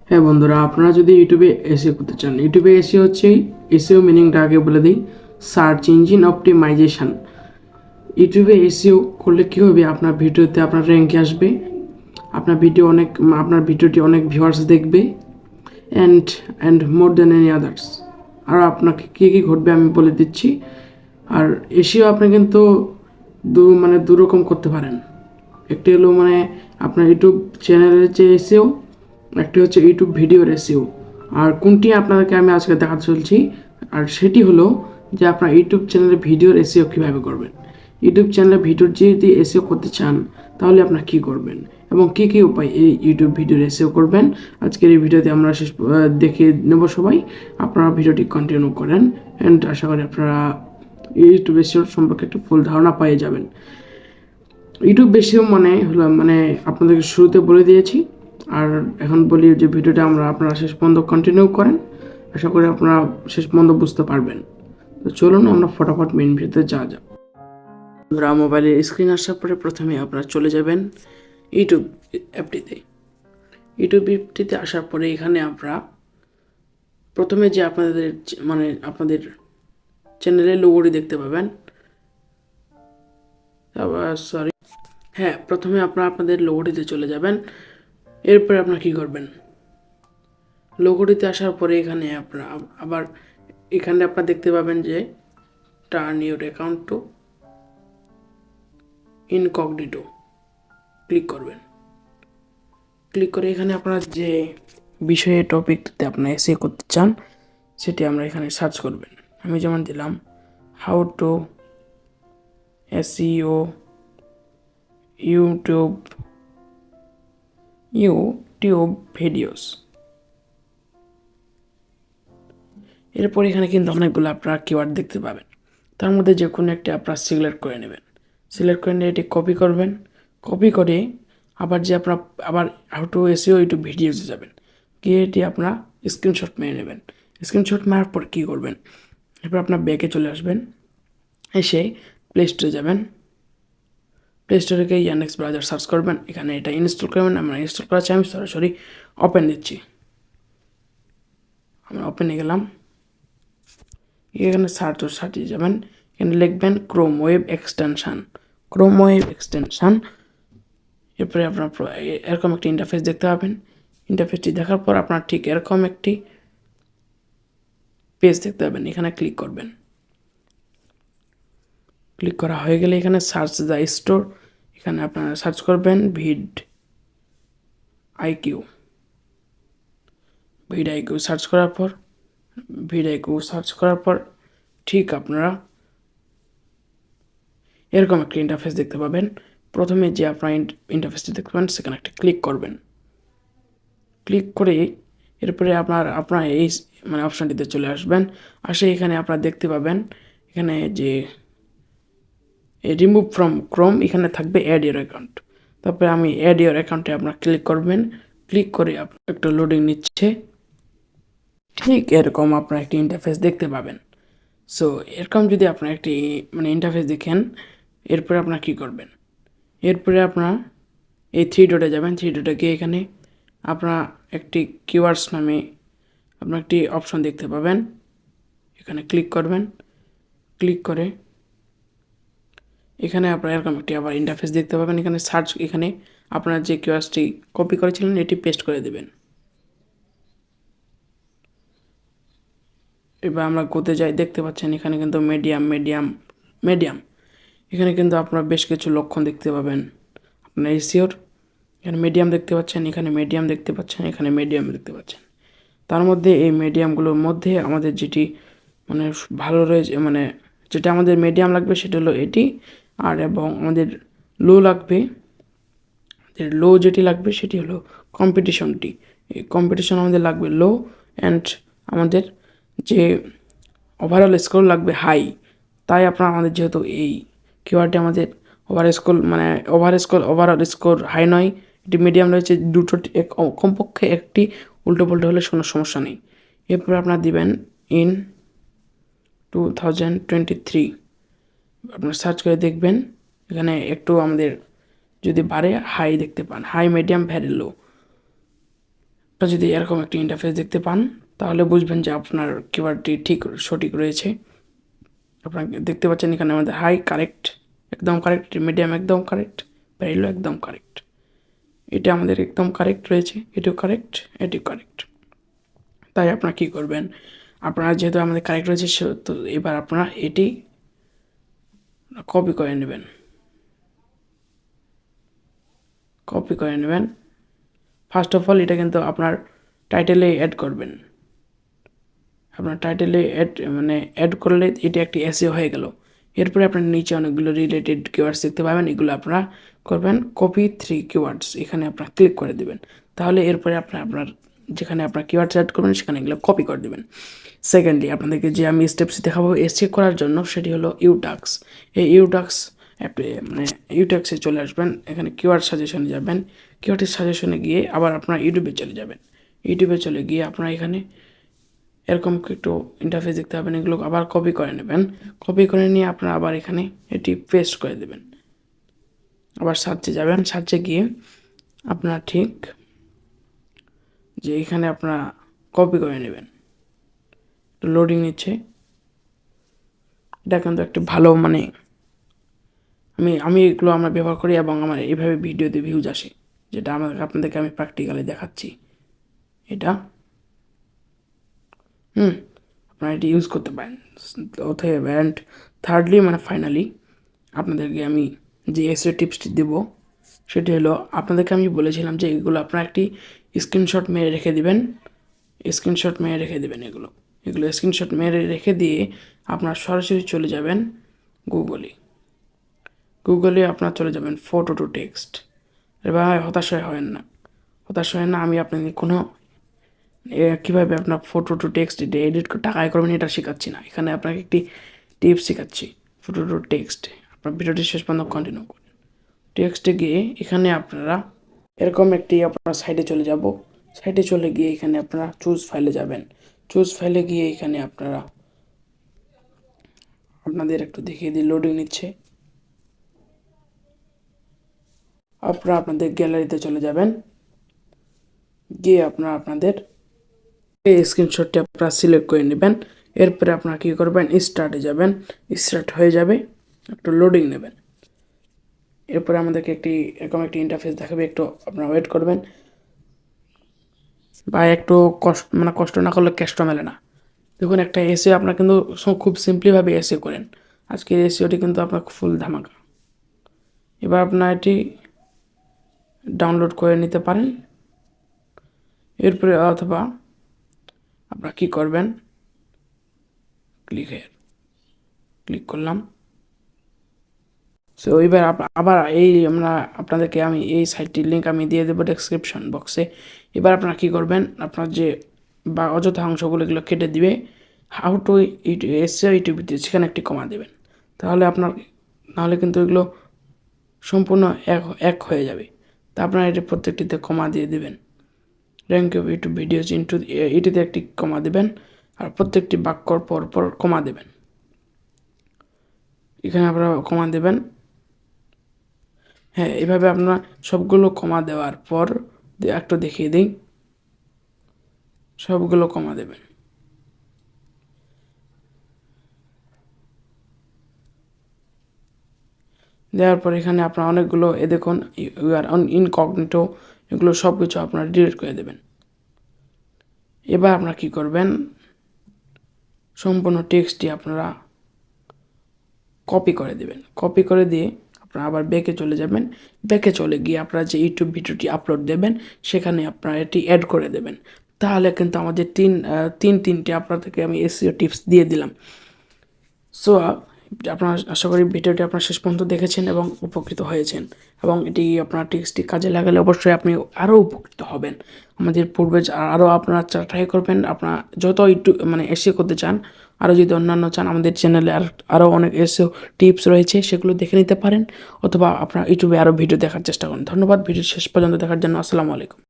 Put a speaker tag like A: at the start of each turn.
A: হ্যাঁ বন্ধুরা, আপনারা যদি ইউটিউবে এসিও করতে চান, ইউটিউবে এসিও হচ্ছে এসিও মিনিংটা আগে বলে দিই, সার্চ ইঞ্জিন অপটিমাইজেশন। ইউটিউবে এসিও করলে কী হবে, আপনার ভিডিওতে আপনার র্যাঙ্কে আসবে, আপনার ভিডিওটি অনেক ভিউয়ার্স দেখবে, and and more than any others. আর আপনাকে কী কী ঘটবে আমি বলে দিচ্ছি। আর এসিও আপনি কিন্তু দু রকম করতে পারেন। একটি হলো আপনার ইউটিউব চ্যানেলের যে এসিও, একটি হচ্ছে ইউটিউব ভিডিওর এসিও। আর কোনটি আপনাদেরকে আমি আজকে দেখাতে চলছি, আর সেটি হলো যে আপনার ইউটিউব চ্যানেলের ভিডিওর এসিও কীভাবে করবেন। ইউটিউব চ্যানেলের ভিডিওর যদি এসিও করতে চান তাহলে আপনার কী করবেন এবং কী কী উপায় এই ইউটিউব ভিডিওর এসিও করবেন, আজকের এই ভিডিওতে আমরা দেখে নেব সবাই। আপনারা ভিডিওটি কন্টিনিউ করেন, অ্যান্ড আশা করি আপনারা ইউটিউব এসিও সম্পর্কে একটু ফুল ধারণা পেয়ে যাবেন। ইউটিউব এসিও হলো আপনাদেরকে শুরুতে বলে দিয়েছি। আর এখন বলি যে ভিডিওটা আপনারা শেষ পর্যন্ত কন্টিনিউ করেন, আশা করি আপনারা শেষ পর্যন্ত বুঝতে পারবেন। তো চলুন আমরা ফটাফট মেন ভিডিওতে যাক। আমরা মোবাইলের স্ক্রিন আসার পরে প্রথমে আপনারা চলে যাবেন ইউটিউব অ্যাপটিতে। ইউটিউব অ্যাপটিতে আসার পরে এখানে আপনারা প্রথমে যে আপনাদের চ্যানেলের লোগোটি দেখতে পাবেন। প্রথমে আপনাদের লোগোটিতে চলে যাবেন। এরপরে আপনারা কী করবেন, লোগোটিতে আসার পরে এখানে আপনারা দেখতে পাবেন যে turn your account two incognito click করবেন। ক্লিক করে এখানে আপনারা যে বিষয়ে টপিকটিতে আপনারা এসে করতে চান সেটি আমরা এখানে সার্চ করবেন। আমি যেমন দিলাম how to SEO YouTube videos. এরপর এখানে কিন্তু অনেকগুলো আপনারা কিওয়ার্ড দেখতে পাবেন, তার মধ্যে যে কোনো একটি আপনারা সিলেক্ট করে নেবেন। সিলেক্ট করে নিয়ে এটি কপি করবেন। কপি করে আবার হাউ টু এসইও ইউটিউব ভিডিওসে যাবেন, গিয়ে এটি আপনারা স্ক্রিনশট মেরে নেবেন। স্ক্রিনশট মারার পর কী করবেন, এরপর আপনার ব্যাগে চলে আসবেন, এসে প্লে স্টোরে যাবেন। প্লে স্টোরে গিয়ে ইয়ানেক্স ব্রাউজার সার্চ করবেন, এখানে এটা ইনস্টল করবেন। আমরা ইনস্টল করা চাই, আমি সরাসরি ওপেন দিচ্ছি। আমরা ওপেনে গেলাম, এখানে সার্চে যাবেন, এখানে লিখবেন ক্রোম ওয়েব এক্সটেনশান। এরপরে আপনার এরকম একটি ইন্টারফেস দেখতে পাবেন। ইন্টারফেসটি দেখার পর আপনার ঠিক এরকম একটি পেজ দেখতে পাবেন, এখানে ক্লিক করবেন। ক্লিক করা হয়ে গেলে এখানে সার্চ দ্য স্টোর, এখানে আপনারা সার্চ করবেন ভিড আইকিউ সার্চ করার পর ঠিক আপনারা এরকম একটা ইন্টারফেস দেখতে পাবেন। প্রথমে যে আপনারা ইন্টারফেসটি দেখতে পাবেন সেখানে একটা ক্লিক করবেন। ক্লিক করে এরপরে আপনার এই অপশানটিতে চলে আসবেন। এখানে আপনারা দেখতে পাবেন এখানে যে রিমুভ ফ্রম ক্রোম, এখানে থাকবে অ্যাড ইউর অ্যাকাউন্ট। তারপরে আমি অ্যাড ইউর অ্যাকাউন্টে আপনারা ক্লিক করবেন। ক্লিক করে একটু লোডিং নিচ্ছে, ঠিক এরকম আপনারা একটি ইন্টারফেস দেখতে পাবেন। সো এরকম যদি আপনারা একটি ইন্টারফেস দেখেন, এরপরে আপনারা কী করবেন, এরপরে আপনারা এই 3 ডটে যাবেন। 3 ডটে গিয়ে এখানে আপনারা একটি কিওয়ার্ডস নামে আপনার একটি অপশন দেখতে পাবেন, এখানে ক্লিক করবেন। ক্লিক করে এখানে আপনারা এরকম একটি আবার ইন্টারফেস দেখতে পাবেন। এখানে আপনারা যে কিওয়ার্ডসটি কপি করেছিলেন এটি পেস্ট করে দেবেন। এবার আমরা গোতে যাই, দেখতে পাচ্ছেন এখানে কিন্তু মিডিয়াম এখানে কিন্তু আপনারা বেশ কিছু লক্ষণ দেখতে পাবেন। আপনার এসইওর এখানে মিডিয়াম দেখতে পাচ্ছেন, এখানে মিডিয়াম দেখতে পাচ্ছেন, এখানে মিডিয়াম দেখতে পাচ্ছেন। তার মধ্যে এই মিডিয়ামগুলোর মধ্যে আমাদের যেটি ভালো রয়েছে, যেটা আমাদের মিডিয়াম লাগবে সেটা হলো এটি। আর এবং আমাদের লো যেটি লাগবে সেটি হলো কম্পিটিশনটি। এই কম্পিটিশন আমাদের লাগবে লো, অ্যান্ড আমাদের যে ওভারঅল স্কোর লাগবে হাই। তাই আমাদের যেহেতু এই কিওয়ার্ডে আমাদের ওভারঅল স্কোর হাই নয়, এটি মিডিয়াম রয়েছে, দুটো কমপক্ষে একটি উল্টো পাল্টো হলে কোনো সমস্যা নেই। এরপর আপনারা দিবেন ইন 2023। আপনারা সার্চ করে দেখবেন এখানে একটু আমাদের যদি বাড়ে হাই দেখতে পান, হাই মিডিয়াম ভ্যারি লো। আপনারা যদি এরকম একটি ইন্টারফেস দেখতে পান তাহলে বুঝবেন যে আপনার কিওয়ার্ডটি সঠিক রয়েছে। আপনারা দেখতে পাচ্ছেন এখানে আমাদের হাই কারেক্ট, একদম কারেক্ট, মিডিয়াম একদম কারেক্ট, ভেরি লো একদম কারেক্ট। এটা আমাদের একদম কারেক্ট রয়েছে, এটিও কারেক্ট, এটিও কারেক্ট। তাই আপনারা কী করবেন, আপনারা যেহেতু আমাদের কারেক্ট রয়েছে তো এবার আপনারা এটি কপি করে নেবেন। ফার্স্ট অফ অল এটা কিন্তু আপনার টাইটেলে অ্যাড করবেন। আপনার টাইটেলে অ্যাড করলে এটি একটি এসইও হয়ে গেল। এরপরে আপনার নিচে অনেকগুলো রিলেটেড কিওয়ার্ডস দেখতে পাবেন, এগুলো আপনারা করবেন কপি 3 কিওয়ার্ডস, এখানে আপনারা ক্লিক করে দেবেন। তাহলে এরপরে আপনার যেখানে আপনার কিওয়ার্ডস অ্যাড করবেন সেখানে এগুলো কপি করে দেবেন। সেকেন্ডলি আপনাদেরকে যে আমি স্টেপস দেখাবো এসইও করার জন্য সেটি হলো ইউটাক্স। এই ইউটাক্স অ্যাপে ইউটাক্সে চলে আসবেন, এখানে কিওয়ার্ড সাজেশনে যাবেন। কিওয়ার্ডের সাজেশনে গিয়ে আবার আপনার ইউটিউবে চলে যাবেন। ইউটিউবে চলে গিয়ে আপনারা এখানে এরকম একটু ইন্টারফেস দেখতে পাবেন, এগুলো আবার কপি করে নেবেন। কপি করে নিয়ে আপনারা আবার এখানে এটি পেস্ট করে দেবেন। আবার সার্চে যাবেন, সার্চে গিয়ে আপনারা ঠিক যে এখানে আপনারা কপি করে নেবেন। লোডিং নিচ্ছে, এটা কিন্তু একটি ভালো আমি এগুলো আমরা ব্যবহার করি এবং আমার এইভাবে ভিডিওতে ভিউজ আসে, যেটা আপনাদেরকে আমি প্র্যাকটিক্যালি দেখাচ্ছি। এটা আপনারা এটি ইউজ করতে পারেন। অতএব অ্যান্ড থার্ডলি ফাইনালি আপনাদেরকে আমি যে এসইও টিপসটি দেব সেটি হলো, আপনাদেরকে আমি বলেছিলাম যে এগুলো আপনারা একটি স্ক্রিনশট মেরে রেখে দেবেন। এগুলো স্ক্রিনশট মেরে রেখে দিয়ে আপনার সরাসরি চলে যাবেন গুগলে আপনার চলে যাবেন ফটো টু টেক্সট। এবার হতাশ হয় না, আমি আপনাদের কোনো কীভাবে আপনার ফটো টু টেক্সট এডিট টাকায় করবেন এটা শেখাচ্ছি না, এখানে আপনাকে একটি টিপস শেখাচ্ছি। ফটো টু টেক্সট আপনার ভিডিওটি শেষ পর্যন্ত কন্টিনিউ করুন। টেক্সটে গিয়ে এখানে আপনারা এরকম একটি আপনার সাইডে চলে যাব। সাইডে চলে গিয়ে এখানে আপনারা চুজ ফাইলে যাবেন। চুজ ফাইলে গিয়ে এখানে আপনাদের একটু দেখিয়ে দিই, লোডিং নিচ্ছে। আপনাদের গ্যালারিতে চলে যাবেন, গিয়ে আপনাদের এই স্ক্রিনশটটি আপনারা সিলেক্ট করে নেবেন। এরপরে আপনারা কী করবেন, স্টার্টে যাবেন। স্টার্ট হয়ে যাবে, একটু লোডিং নেবেন। এরপরে আমাদেরকে এরকম একটি ইন্টারফেস দেখাবে, একটু আপনারা ওয়েট করবেন। বা একটু কষ্ট না করলে কেষ্ট মেলে না। দেখুন একটা এসইও আপনারা কিন্তু খুব সিম্পলিভাবে এসইও করেন। আজকের এসইওটি কিন্তু আপনার ফুল ধামাকা। এবার আপনারা এটি ডাউনলোড করে নিতে পারেন। এরপরে অথবা আপনারা কী করবেন, ক্লিক করলাম। সো এবার আবার আপনাদেরকে আমি এই সাইটটির লিঙ্ক আমি দিয়ে দেবো ডেসক্রিপশন বক্সে। এবার আপনারা কী করবেন, আপনার যে অযথা অংশগুলো এগুলো কেটে দিবে। হাউ টু এসইও ইউটিউব, সেখানে একটি কমা দেবেন। নাহলে কিন্তু এগুলো সম্পূর্ণ এক হয়ে যাবে। তা আপনারা এটি প্রত্যেকটিতে কমা দিয়ে দেবেন। র্যাঙ্ক অফ ইউটিউব ভিডিওজ এটিতে একটি কমা দেবেন, আর প্রত্যেকটি বাক্যর পর কমা দেবেন। এখানে আপনারা কমা দেবেন। হ্যাঁ, এভাবে আপনারা সবগুলো কমা দেওয়ার পর একটু দেখিয়ে দিই, সবগুলো কমা দেবেন। দেওয়ার পর এখানে আপনার অনেকগুলো দেখুন ইউ আর ইনকগনিটো, এগুলো সব কিছু আপনারা ডিলিট করে দেবেন। এবার আপনারা কী করবেন, সম্পূর্ণ টেক্সটটি আপনারা কপি করে দেবেন। কপি করে দিয়ে আপনারা আবার ব্যাকে চলে যাবেন। ব্যাকে চলে গিয়ে আপনারা যে ইউটিউব ভিডিওটি আপলোড দেবেন সেখানে আপনারা এটি অ্যাড করে দেবেন। তাহলে কিন্তু আমাদের তিনটে আপনাদেরকে আমি এসইও টিপস দিয়ে দিলাম। সো আপনারা আশা করি ভিডিওটি আপনারা শেষ পর্যন্ত দেখেছেন এবং উপকৃত হয়েছেন, এবং এটি আপনার টিপসটি কাজে লাগালে অবশ্যই আপনি আরও উপকৃত হবেন। আমাদের পূর্বে আরও আপনারা ট্রাই করবেন। আপনারা যত এসইও করতে চান, আরও যদি অন্যান্য চান, আমাদের চ্যানেলে আরও অনেক এসইও টিপস রয়েছে, সেগুলো দেখে নিতে পারেন, অথবা আপনারা ইউটিউবে আরও ভিডিও দেখার চেষ্টা করুন। ধন্যবাদ ভিডিও শেষ পর্যন্ত দেখার জন্য। আসসালামু আলাইকুম।